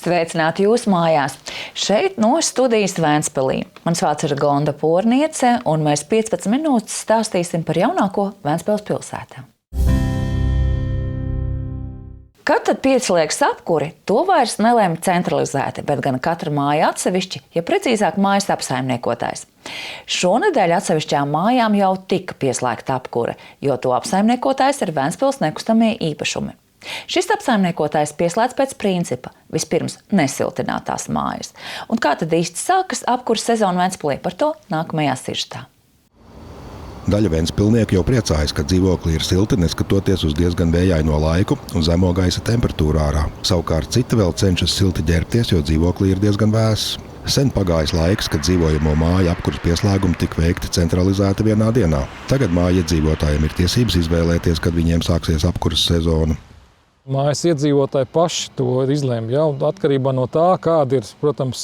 Sveicināti jūsu mājās. Šeit no studijas Ventspilī. Mans vārds ir Gonda Porniece, un mēs 15 minūtes stāstīsim par jaunāko Ventspils pilsētā. Kad tad pieslēgs apkuri, to vairs nelēma centralizēti, bet gan katra māja atsevišķi, ja precīzāk mājas apsaimniekotājs. Šonedēļ atsevišķām mājām jau tika pieslēgta apkure, jo to apsaimniekotājs ir Ventspils nekustamie īpašumi. Šis apsaimniekotājs pieslēdz pēc principa vispirms nesiltinātās mājas. Un kā tad īsti sākas apkuras sezona Ventspilī? Par to nākamajā sižetā. Daļa ventspilnieku jau priecājas, ka dzīvoklī ir silti, neskatoties uz diezgan vējaino laiku un zemo gaisa temperatūru ārā. Savukārt cita vēl cenšas silti ģērbties, jo dzīvoklī ir diezgan vēss. Sen pagājis laiks, kad dzīvojamo māju apkuras pieslēgumi tika veikti centralizēti vienā dienā. Tagad māju iedzīvotājiem ir tiesības izvēlēties, kad viņiem sāksies apkuras sezona. Mājas iedzīvotāji paši to izlēma, ja, atkarībā no tā, kāda ir, protams,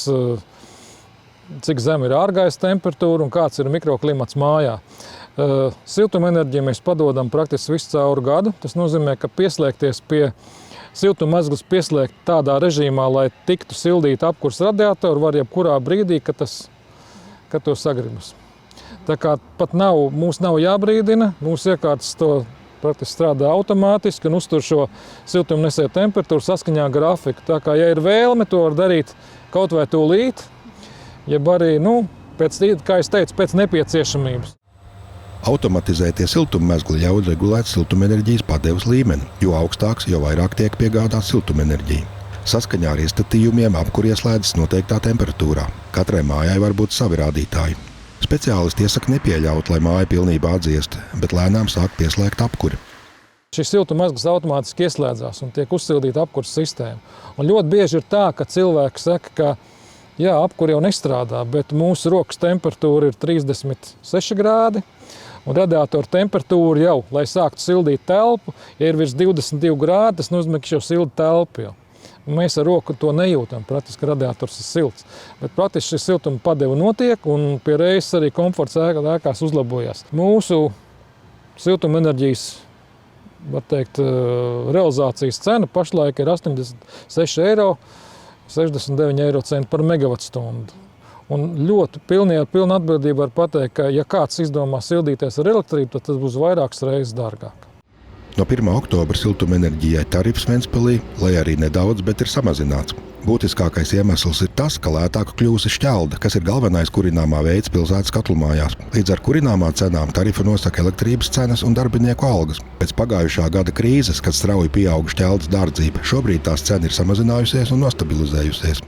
cik zem ir ārgaisa temperatūra un kāds ir mikroklimats mājā. Siltumenerģiju mēs padodam praktiski visu cauru gadu. Tas nozīmē, ka pieslēgties pie siltummezglas pieslēgt tādā režīmā, lai tiktu sildīta apkuras radiatoru, var jebkurā brīdī, kad to sagribas. Tā kā pat mūs nav jābrīdina, mūsu iekārtas to praktiski strādā automātiski un uztur šo siltumnesēju temperatūru saskaņā grafiku. Tā kā, ja ir vēlme, to var darīt kaut vai tūlīt, jeb arī, kā es teicu, pēc nepieciešamības. Automatizētie siltummezgli ļauj regulēt siltumenerģijas padevas līmeni. Jo augstāks, jo vairāk tiek piegādāts siltumenerģija. Saskaņā ar iestatījumiem apkuri ieslēdzas noteiktā temperatūrā. Katrai mājai var būt savi rādītāji. Speciālisti iesaka nepieļaut, lai māja pilnībā atdziest, bet lēnām sāk pieslēgt apkuri. Šis siltummezgls automātiski ieslēdzās un tiek uzsildīta apkuras sistēma. Un ļoti bieži ir tā, ka cilvēki saka, ka jā, apkuri jau nestrādā, bet mūsu rokas temperatūra ir 36 grādi. Un radiatoru temperatūra jau, lai sāktu sildīt telpu, ja ir virs 22 grādi, tas nozīmē, ka jau silda telpa jau. Mēs ar roku to nejūtam, praktiski radiators ir silts. Bet praktiski šis siltuma padeva notiek un pie reizes arī komforts ēkās uzlabojās. Mūsu siltumenerģijas, var teikt, realizācijas cena pašlaik ir 86 eiro, 69 eiro centi par megavatstundu. Un ļoti pilna atbildība var pateikt, ka ja kāds izdomā sildīties ar elektrību, tad tas būs vairākas reizes dārgāk. No 1. oktobra siltumenerģijai tarifs Ventspilī, lai arī nedaudz, bet ir samazināts. Būtiskākais iemesls ir tas, ka lētāka kļūsi šķelda, kas ir galvenais kurināmā veids pilsētas katlumājās. Līdz ar kurināmā cenām tarifu nosaka elektrības cenas un darbinieku algas. Pēc pagājušā gada krīzes, kad strauji pieauga šķeldas dārdzība, šobrīd tās cena ir samazinājusies un nostabilizējusies.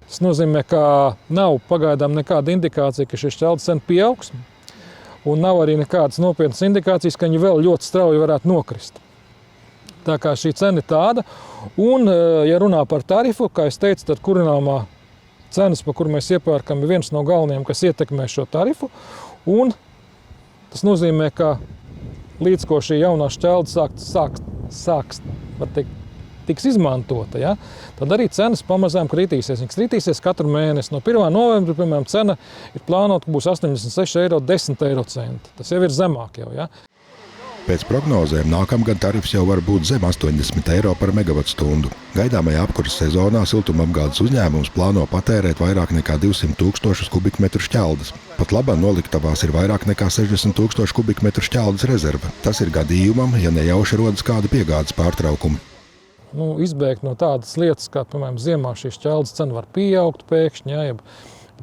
Tas nozīmē, ka nav pagaidām nekāda indikācija, ka šī šķeldas cena pieaugs. Un nav arī nekādas nopietnas indikācijas, ka viņi vēl ļoti strauji varētu nokrist. Tā kā šī cena ir tāda. Un, ja runā par tarifu, kā es teicu, tad kurināmā cenas, pa kuru mēs iepērkam, ir viens no galvenajiem, kas ietekmē šo tarifu. Un tas nozīmē, ka līdz ko šī jaunā šķelda sāks, var teikt, tiks izmantota, ja, tad arī cenas pamazām kritīsies. Viņas kritīsies katru mēnesi. No 1. novembra, piemēram, cena ir plānota, ka būs 86 eiro, 10 eiro centi. Tas jau ir zemāk jau, ja. Pēc prognozēm nākamgad tarifs jau var būt zem 80 eiro par megavatstundu. Gaidāmajā apkuras sezonā siltumapgādes uzņēmums plāno patērēt vairāk nekā 200 000 kubikmetru šķeldas. Pat labā noliktavās ir vairāk nekā 60 000 kubikmetru šķeldas rezerve. Tas ir gadījumam, ja nejauši rodas kāda piegādes pārtraukuma. Izbēgt no tādas lietas, kā, piemēram, ziemā šī šķeldas cena var pieaugt pēkšņi, ja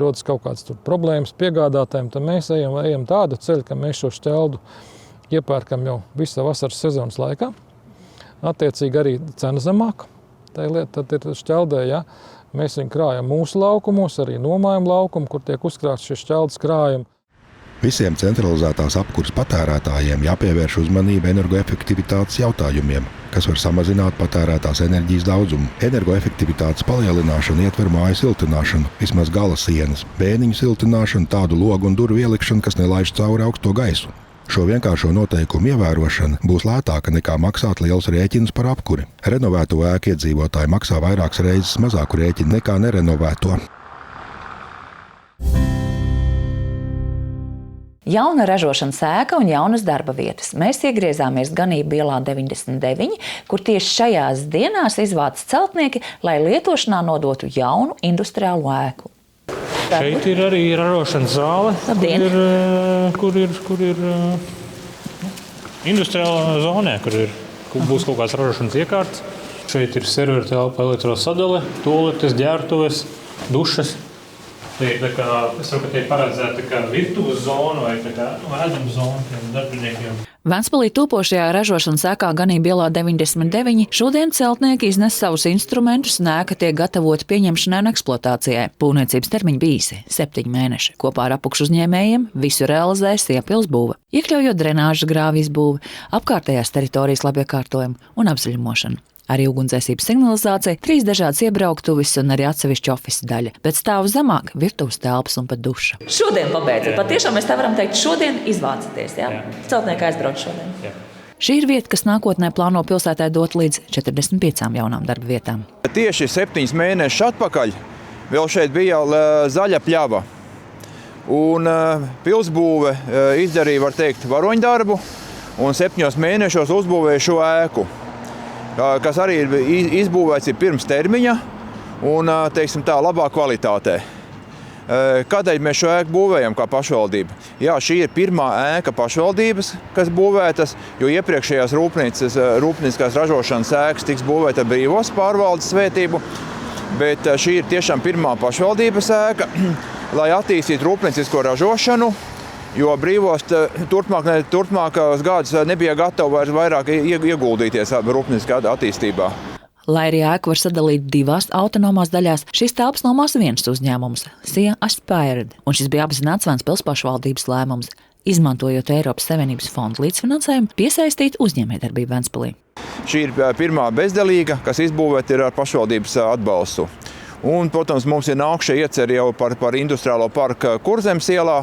rodas kaut kādas problēmas piegādātājiem, tad mēs ejam tādu ceļu, ka mēs šo šķeldu iepērkam jau visā vasaras sezonas laikā. Attiecīgi arī cena zemāka. Tad ir šķeldē, ja mēs viņu krājam mūsu laukumos, arī nomājam laukumu, kur tiek uzkrāts šie šķeldas krājumi. Visiem centralizētās apkuras patērētājiem jāpievērš uzmanība energoefektivitātes jautājumiem, kas var samazināt patērētās enerģijas daudzumu. Energoefektivitātes palielināšana ietver māju siltināšanu, vismaz gala sienas, bēniņu siltināšanu, tādu logu un durvju ielikšanu, kas nelaiž cauri augsto gaisu. Šo vienkāršo noteikumu ievērošana būs lētāka nekā maksāt liels rēķinus par apkuri. Renovēto ēku iedzīvotāji maksā vairākas reizes mazāku rēķinu nekā nerenovēto. Jauna ražošanas ēka un jaunas darba vietas. Mēs iegriezāmies ganību ielā 99, kur tieši šajās dienās izvāc celtnieki, lai lietošanā nodotu jaunu industriālu ēku. Šeit ir arī ražošanas zāle, kur ir industriālā zonē, kur būs kaut kāds ražošanas iekārts. Šeit ir servera telpa, elektrosadale, toaletes, ģērbtuves, dušas. Es saprotu, ka te ir paredzēta virtuves zona vai ēdama zona tiem darbiniekiem. Ventspilī topošajā ražošanas ēkā ganību ielā 99 šodien celtnieki iznes savus instrumentus un ēka tiek gatavota pieņemšanai un eksploatācijai. Būvniecības termiņi bija 7 mēneši. Kopā ar apakšuzņēmējiem visu realizēs iepils būve, iekļaujot drenāžas grāvju izbūvi, apkārtējās teritorijas labiekārtojumu un apzaļumošanu. Arī ugunsdzēsības signalizācija, 3 dažādas iebrauktuves un arī atsevišķa ofisa daļa, bet stāv zemāk virtuves telpas un pat duša. Šodien pabeidzat, patiešām mēs tā varam teikt, šodien izvācaties, jā? Celtnieki aizbrauc šodien. Jā. Šī ir vieta, kas nākotnē plāno pilsētai dot līdz 45 jaunām darba vietām. Tieši 7 mēnešus atpakaļ vēl šeit bija zaļa pļava. Un pilsbūve izdarīja, var teikt, varoņdarbu un 7 mēnešos uzbūvēja šo ēku, kas arī ir izbūvēts pirms termiņa un, teiksim tā, labā kvalitātē. Kādēļ mēs šo ēku būvējam kā pašvaldība? Jā, šī ir pirmā ēka pašvaldības, kas būvētas, jo iepriekšējās rūpnieciskās ražošanas ēkas tiks būvēta brīvos pārvaldes svētību, bet šī ir tiešām pirmā pašvaldības ēka, lai attīstītu rūpniecisko ražošanu, jo brīvos turpmākos gadus nebija gatavi vairāk ieguldīties rūpnieciskā attīstībā. Lai arī ēku var sadalīt 2 autonomās daļās, šīs telpas nomās viens uzņēmums – SIA Aspired, un šis bija apzināts Ventspils pašvaldības lēmums, izmantojot Eiropas Savienības fondu līdzfinansējumu, piesaistīt uzņēmējdarbību Ventspilī. Šī ir pirmā bezdelīga, kas izbūvēta ir ar pašvaldības atbalstu. Un, protams, mums ir nākšie ieceri jau par industriālo parku Kurzemes ielā.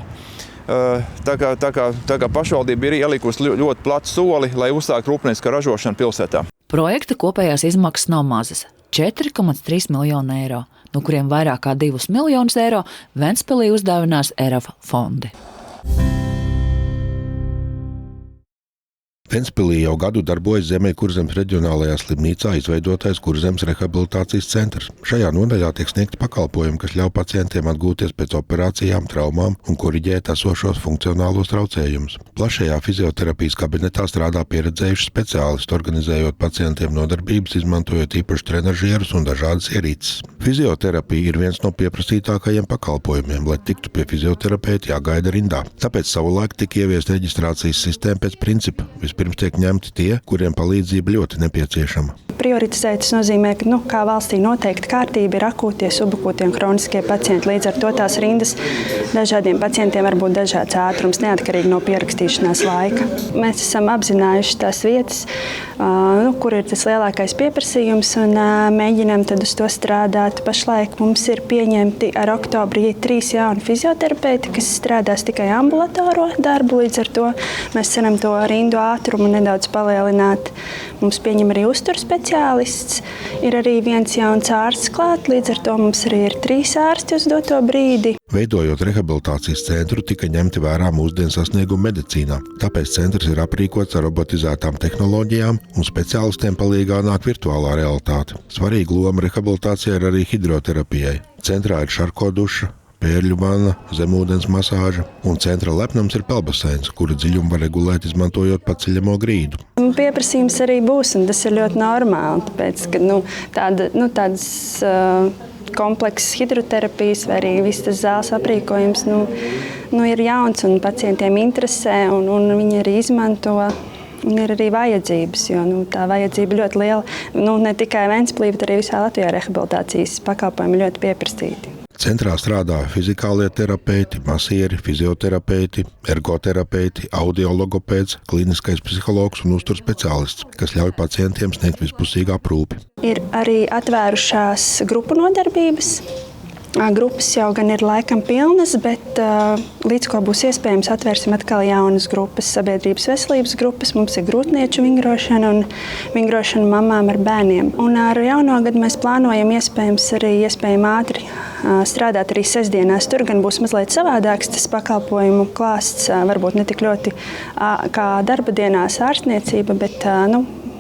Tā kā pašvaldība ir ielikusi ļoti platu soli, lai uzsāktu rūpniecisko ražošanu pilsētā. Projekta kopējās izmaksas nav mazas – 4,3 miljonu eiro, no kuriem vairāk kā 2 miljonus eiro Ventspilī uzdāvinās ERAF fondi. Ventspilī jau gadu darbojas Ziemeļkurzemes reģionālajā slimnīcā izveidotais Kurzemes rehabilitācijas centrs. Šajā nodaļā tiek sniegti pakalpojumi, kas ļauj pacientiem atgūties pēc operācijām, traumām un koriģēt esošos funkcionālos traucējumus. Plašajā fizioterapijas kabinetā strādā pieredzējuši speciālisti, organizējot pacientiem nodarbības, izmantojot īpaši trenažierus un dažādas ierīces. Fizioterapija ir viens no pieprasītākajiem pakalpojumiem, lai tiktu pie fizioterapeita jāgaida rindā. Tāpēc savulaik tika ieviesta reģistrācijas sistēma pēc principa. Vispirms tiek ņemti tie, kuriem palīdzība ļoti nepieciešama. Prioritizēt tas nozīmē, ka kā valstī noteikti kārtība ir akūtie, subakūtie un kroniskie pacienti. Līdz ar to tās rindas dažādiem pacientiem var būt dažāds ātrums, neatkarīgi no pierakstīšanās laika. Mēs esam apzinājuši tās vietas, kur ir tas lielākais pieprasījums un mēģinām tad uz to strādāt. Pašlaik mums ir pieņemti ar oktobrī 3 jauni fizioterapeiti, kas strādās tikai ambulatāro darbu. Līdz ar to mēs ceram to rindu ātrumu nedaudz palielināt. Mums pieņem arī uzturu speciālists. Ir arī viens jauns ārsts klāt, līdz ar to mums arī ir 3 ārsti uz doto brīdi. Veidojot rehabilitācijas centru, tika ņemti vērā mūsdienu sasniegumi medicīnā. Tāpēc centrs ir aprīkots ar robotizētām tehnoloģijām un speciālistiem palīgā nāk virtuālā realitāte. Svarīga loma rehabilitācijai ir arī hidroterapijai. Centrā ir šarkoduša, pērļu vana, zemūdens masāža un centra lepnums ir peldbaseins, kura dziļumu var regulēt, izmantojot paceļamo grīdu. Pieprasījums arī būs, un tas ir ļoti normāli, tāpēc, ka tādas komplekss hidroterapijas vai arī viss tas zāles aprīkojums ir jauns un pacientiem interesē, un viņi arī izmanto. Un ir arī vajadzības, jo tā vajadzība ļoti liela. Ne tikai Ventspilī, bet arī visā Latvijā rehabilitācijas pakalpojumi ļoti pieprasīti. Centrā strādā fizikālie terapeiti, masieri, fizioterapeiti, ergoterapeiti, audiologopēds, kliniskais psihologs un uzturu speciālists, kas ļauj pacientiem sniegt vispusīgu aprūpi. Ir arī atvērušās grupu nodarbības. Grupas jau gan ir laikam pilnas, bet līdz ko būs iespējams, atvērsim atkal jaunas grupas, sabiedrības veselības grupas. Mums ir grūtnieču vingrošana un vingrošana mamām ar bērniem. Un ar jauno gadu mēs plānojam iespējami ātri strādāt arī sestdienās. Tur gan būs mazliet savādāks tas pakalpojumu klāsts, varbūt ne tik ļoti kā darba dienās ārstniecība, bet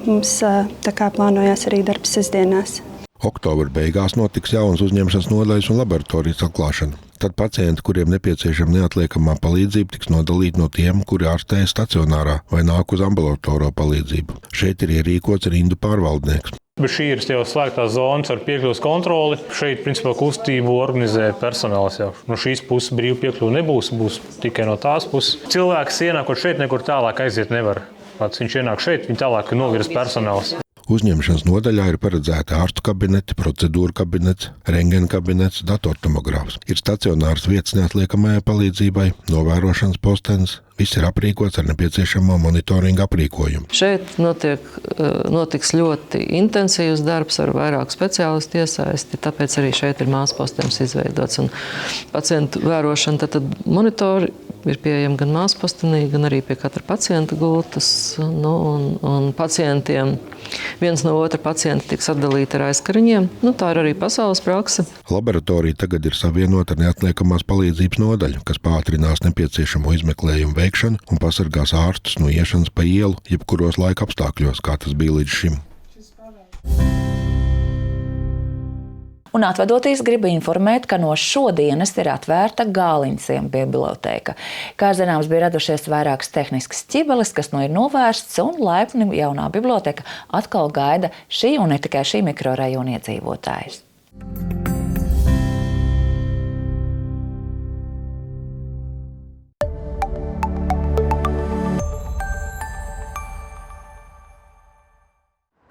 mums tā kā plānojās arī darbs sestdienās. Oktobra beigās notiks jaunas uzņemšanas nodaļas un laboratorijas atklāšana. Tad pacienti, kuriem nepieciešama neatliekamā palīdzība, tiks nodalīti no tiem, kuri ārstējas stacionārā vai nāk uz ambulatoro palīdzību. Šeit ir ierīkots rindu pārvaldnieks. Bet šī ir jau slēgtā zonas ar piekļuvas kontroli. Šeit, principā, kustību organizē personāls jau. No šīs puses brīvu piekļuvu nebūs, būs tikai no tās puses. Cilvēks ienākot šeit nekur tālāk aiziet nevar. Pats viņš ienāk šeit, viņa tālāk novirs personāls. Uzņemšanas nodaļā ir paredzēti ārstu kabineti, procedūru kabinets, rentgena kabinets, datortomogrāfs. Ir stacionāras vietas neatliekamajai palīdzībai, novērošanas postenis. Viss ir aprīkots ar nepieciešamo monitoringa aprīkojumu. Šeit notiks ļoti intensīvs darbs ar vairāku speciālistu iesaisti, tāpēc arī šeit ir māsu postenis izveidots. Un pacientu vērošana, tad monitori ir pieejami gan māsu postenī, gan arī pie katra pacienta gultas. Un pacientiem viens no otra pacienta tiks atdalīti ar aizkariņiem. Tā ir arī pasaules prakse. Laboratorija tagad ir savienota ar neatliekamās palīdzības nodaļu, kas pātrinās nepieciešamo izmeklējumu veikšanu un pasargās ārstus no iešanas pa ielu, jebkuros laika apstākļos, kā tas bija līdz šim. Un atvadoties, gribu informēt, ka no šodienas ir atvērta Gāliņciema bibliotēka. Kā zināms, bija radušies vairākas tehniskas ķibeles, kas ir novērsts, un laipni jaunā biblioteka atkal gaida šī un ne tikai šī mikrorajona iedzīvotājus.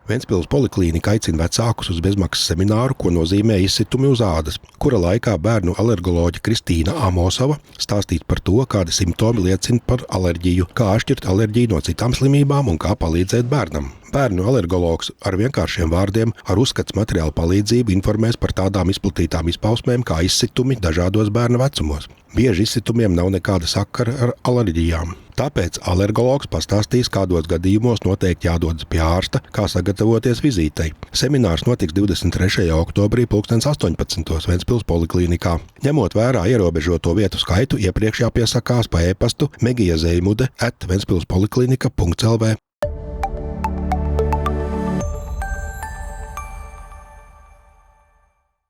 Ventspils poliklīnika aicina vecākus uz bezmaksas semināru, ko nozīmē izsitumi uz ādas, kura laikā bērnu alergoloģe Kristīna Amosova stāstīs par to, kādi simptomi liecina par alerģiju, kā atšķirt alerģiju no citām slimībām un kā palīdzēt bērnam. Bērnu alergologs ar vienkāršiem vārdiem ar uzskats materiālu palīdzību informēs par tādām izplatītām izpausmēm kā izsitumi dažādos bērna vecumos. Bieži izsitumiem nav nekāda sakara ar alerģijām. Tāpēc alergologs pastāstīs, kādos gadījumos noteikti jādodas pie ārsta, kā sagatavoties vizītei. Seminārs notiks 23. oktobrī 18. Ventspils poliklīnikā. Ņemot vērā ierobežoto vietu skaitu, iepriekš jāpiesakās pa e-pastu megijazeimudde@ventspilspoliklinika.lv.